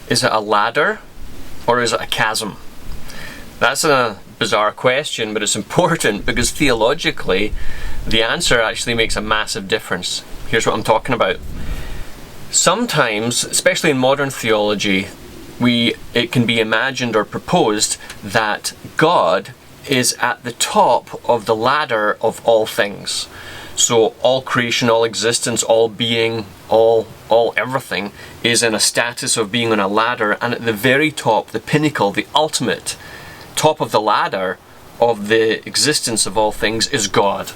Is it a ladder or is it a chasm? That's a bizarre question, but it's important because theologically the answer actually makes a massive difference. Here's what I'm talking about. Sometimes, especially in modern theology, it can be imagined or proposed that God is at the top of the ladder of all things. So all creation, all existence, all being, all everything is in a status of being on a ladder, and at the very top, the pinnacle, the ultimate top of the ladder of the existence of all things is God.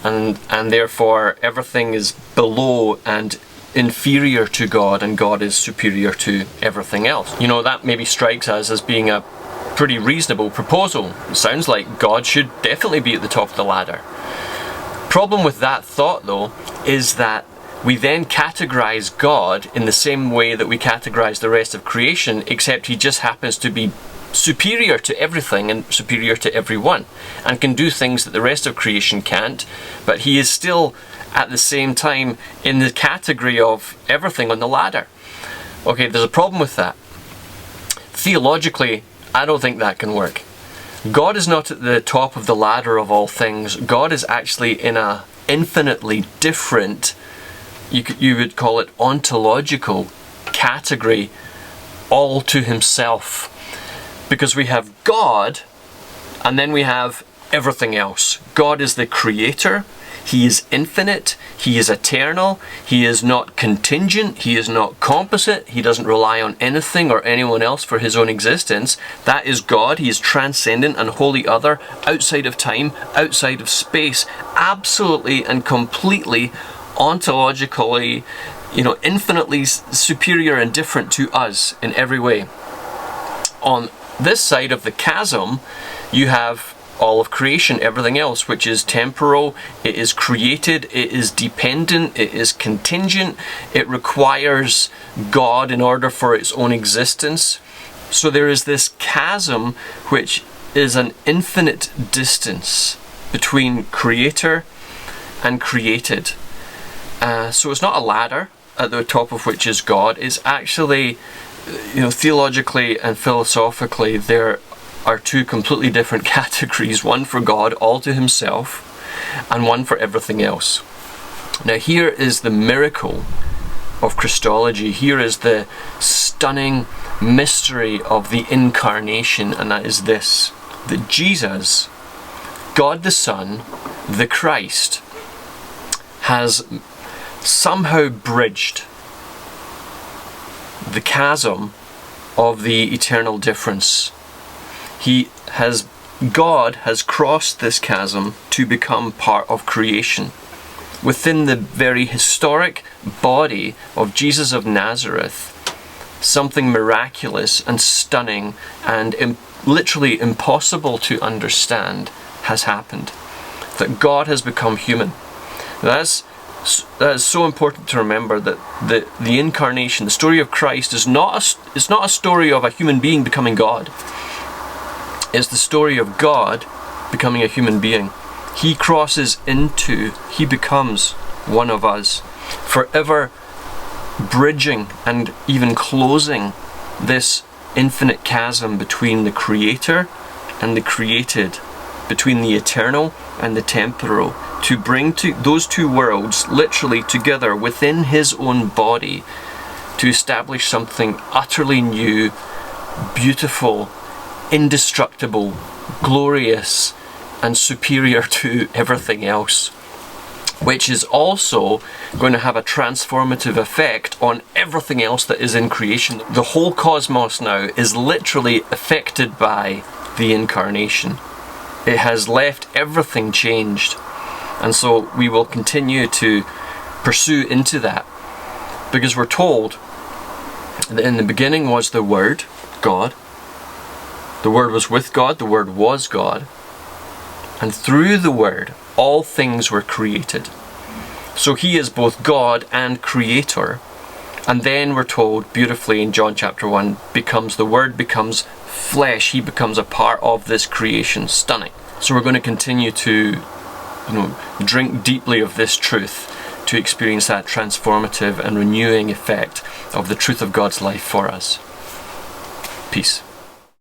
And therefore everything is below and inferior to God, and God is superior to everything else. You know, that maybe strikes us as being a pretty reasonable proposal. It sounds like God should definitely be at the top of the ladder. Problem with that thought, though, is that we then categorize God in the same way that we categorize the rest of creation, except he just happens to be superior to everything and superior to everyone, and can do things that the rest of creation can't, but he is still at the same time in the category of everything on the ladder. Okay, there's a problem with that. Theologically, I don't think that can work. God is not at the top of the ladder of all things. God is actually in a infinitely different, you would call it ontological category all to himself. Because we have God, and then we have everything else. God is the creator. He is infinite. He is eternal. He is not contingent. He is not composite. He doesn't rely on anything or anyone else for his own existence. That is God. He is transcendent and wholly other, outside of time, outside of space, absolutely and completely ontologically, infinitely superior and different to us in every way. On this side of the chasm, you have all of creation, everything else, which is temporal, it is created, it is dependent, it is contingent, it requires God in order for its own existence. So there is this chasm which is an infinite distance between creator and created. So it's not a ladder at the top of which is God. It's actually, theologically and philosophically, there are two completely different categories, one for God all to himself and one for everything else. Now here is the miracle of Christology. Here is the stunning mystery of the Incarnation, and that is this: that Jesus, God the Son, the Christ, has somehow bridged the chasm of the eternal difference. God has crossed this chasm to become part of creation. Within the very historic body of Jesus of Nazareth, something miraculous and stunning and literally impossible to understand has happened. That God has become human. That is so important to remember, that the Incarnation, the story of Christ, is not a story of a human being becoming God. It's the story of God becoming a human being. He becomes one of us, forever bridging and even closing this infinite chasm between the Creator and the created, between the eternal and the temporal, to bring those two worlds literally together within his own body, to establish something utterly new, beautiful, indestructible, glorious, and superior to everything else, which is also going to have a transformative effect on everything else that is in creation. The whole cosmos now is literally affected by the Incarnation. It has left everything changed, and so we will continue to pursue into that, because we're told that in the beginning was the Word, God. The Word was with God, the Word was God, and through the Word all things were created. So he is both God and Creator. And then we're told beautifully in John chapter 1, the Word becomes flesh. He becomes a part of this creation. Stunning. So we're going to continue to drink deeply of this truth to experience that transformative and renewing effect of the truth of God's life for us. Peace.